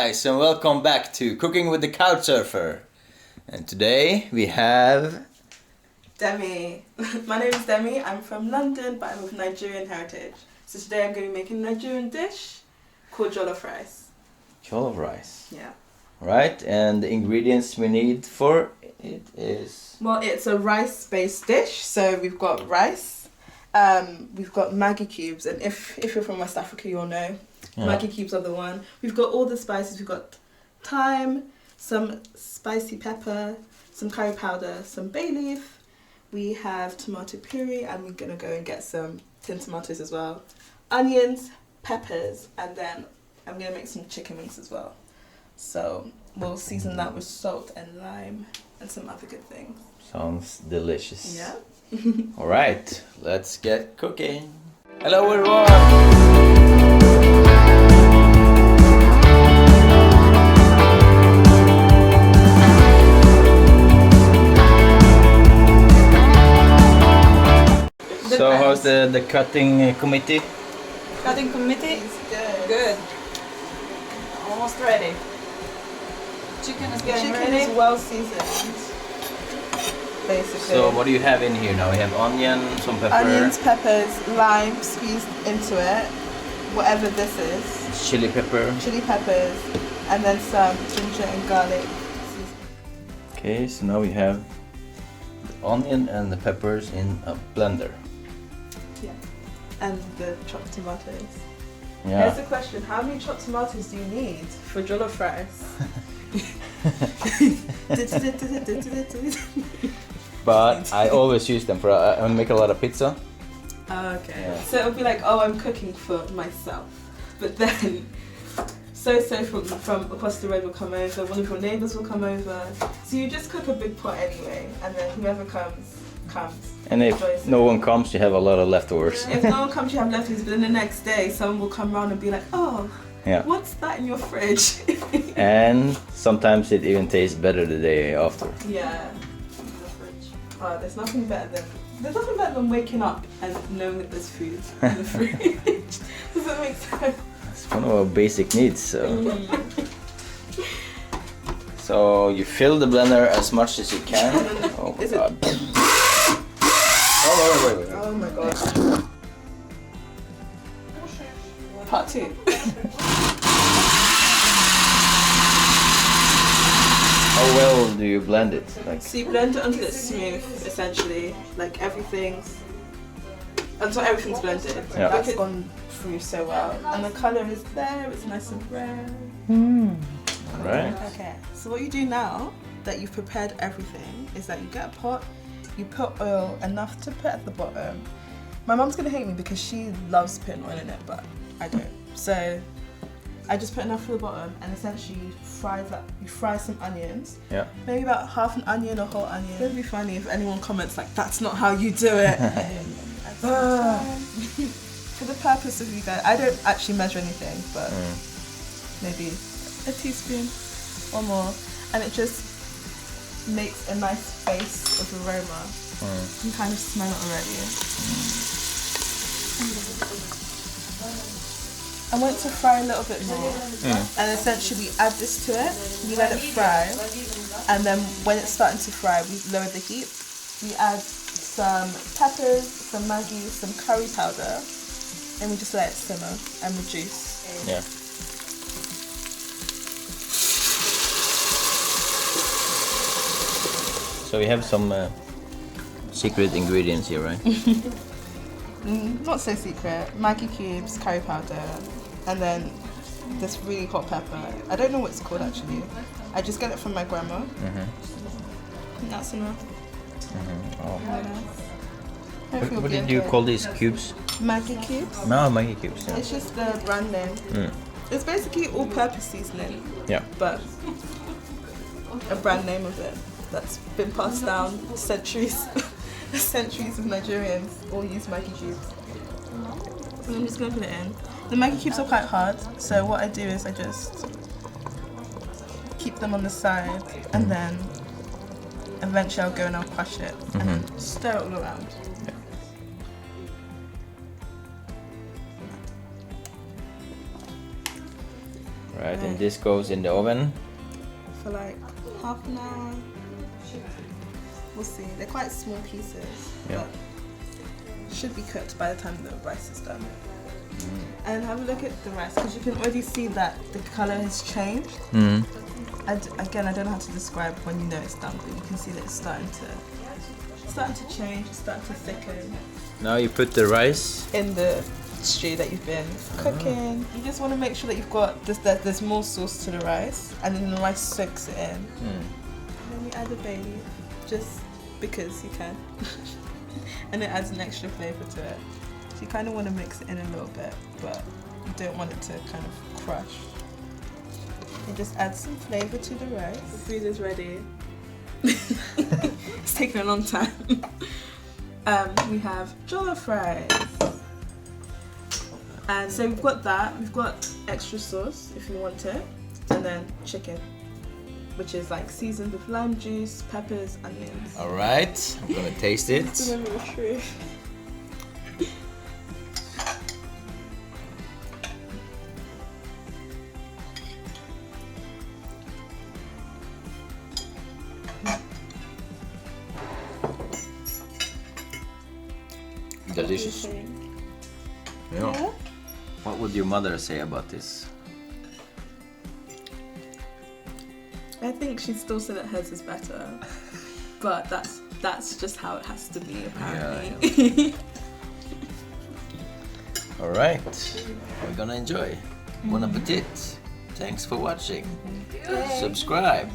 guys, and welcome back to Cooking with the Couchsurfer. And today we have Demi. My name is Demi. I'm from London, but I'm of Nigerian heritage. So today I'm going to be making a Nigerian dish called jollof rice. jollof rice. Yeah. Right, and the ingredients we need for it is... Well, it's a rice-based dish. So we've got rice, we've got Maggie cubes, and if you're from West Africa, you'll know. Yeah. Maggie cubes are the one. We've got all the spices. We've got thyme, some spicy pepper, some curry powder, some bayleaf. We have tomato puree, and we're going to go and get some tin tomatoes as well. Onions, peppers, and then I'm going to make some chicken wings as well. So we'll season that with salt and lime and some other good things. Sounds delicious. Yeah. Alright, let's get cooking. Hello everyone! So how's the cutting committee? Cutting committee? Good. Almost ready. Chicken is getting ready. Chicken is well seasoned, basically. So what do you have in here now? We have onion, some pepper. Onions, peppers, lime squeezed into it, whatever this is. Chili pepper. Chili peppers, and then some ginger and garlic. Okay, so now we have the onion and the peppers in a blender. Yeah, and the chopped tomatoes. Yeah. Here's the question: how many chopped tomatoes do you need for jollof rice? But I always use them for I make a lot of pizza. Okay. Yeah. So it'll be like, oh, I'm cooking for myself, but then so from across the road will come over. One of your neighbours will come over. So you just cook a big pot anyway, and then whoever comes. And if no one comes, you have a lot of leftovers. If no one comes, you have leftovers. But then the next day, someone will come around and be like, oh, yeah. What's that in your fridge? And sometimes it even tastes better the day after. Yeah. Oh, there's nothing better than waking up and knowing that there's food in the fridge. Does that make sense? It's one of our basic needs. So you fill the blender as much as you can. Oh my god. Oh wait. Oh my gosh. Part 2. How well do you blend it? So you blend it until it's smooth, essentially, like until everything's blended. Yeah. That's gone through so well, and the colour is there. It's nice and brown. Right. Okay. So what you do now that you've prepared everything is that you get a pot, you put oil enough to put at the bottom. My mum's gonna hate me because she loves putting oil in it, but I don't. So I just put enough for the bottom, and essentially you fry some onions. Yeah. Maybe about half an onion or whole onion. It'd be funny if anyone comments like, that's not how you do it. For the purpose of you guys, I don't actually measure anything, but maybe a teaspoon or more, and it just makes a nice face of aroma. You can kind of smell it already. I want to fry a little bit more, and essentially add this to it. We let it fry, and then when it's starting to fry, we lower the heat. We add some peppers, some Maggie, some curry powder, and we just let it simmer and reduce. Yeah. So we have some secret ingredients here, right? Not so secret. Maggie cubes, curry powder, and then this really hot pepper. I don't know what it's called actually. I just get it from my grandma. And that's enough. Oh. Yeah. What did you call these cubes? Maggie cubes. No, Maggie cubes. Yeah. It's just the brand name. It's basically all-purpose seasoning. Yeah. But a brand name of it that's been passed down centuries. Centuries of Nigerians all use Maggie cubes. So I'm just gonna put it in. The Maggie cubes are quite hard, so what I do is I just keep them on the side, and then eventually I'll go and I'll crush it and stir it all around. Right, and this goes in the oven. For like half an hour. We'll see. They're quite small pieces. Yeah. But should be cooked by the time the rice is done. And have a look at the rice because you can already see that the color has changed. Again, I don't know how to describe when you know it's done, but you can see that it's starting to change. It's starting to thicken. Now you put the rice In the stew that you've been cooking, you just want to make sure that you've got that there's more sauce to the rice, and then the rice soaks it in. And then you add the bayleaf, just because you can, and it adds an extra flavor to it. So you kind of want to mix it in a little bit, but you don't want it to kind of crush. You just add some flavor to the rice. The food is ready. It's taken a long time. We have jollof rice. And so we've got that, we've got extra sauce if you want it, and then chicken, which is like seasoned with lime juice, peppers, onions. Alright, I'm gonna taste it. Delicious. Yeah. What would your mother say about this? I think she'd still say that hers is better, but that's just how it has to be apparently. Alright, we're gonna enjoy. Bon appetit. Thanks for watching. Subscribe.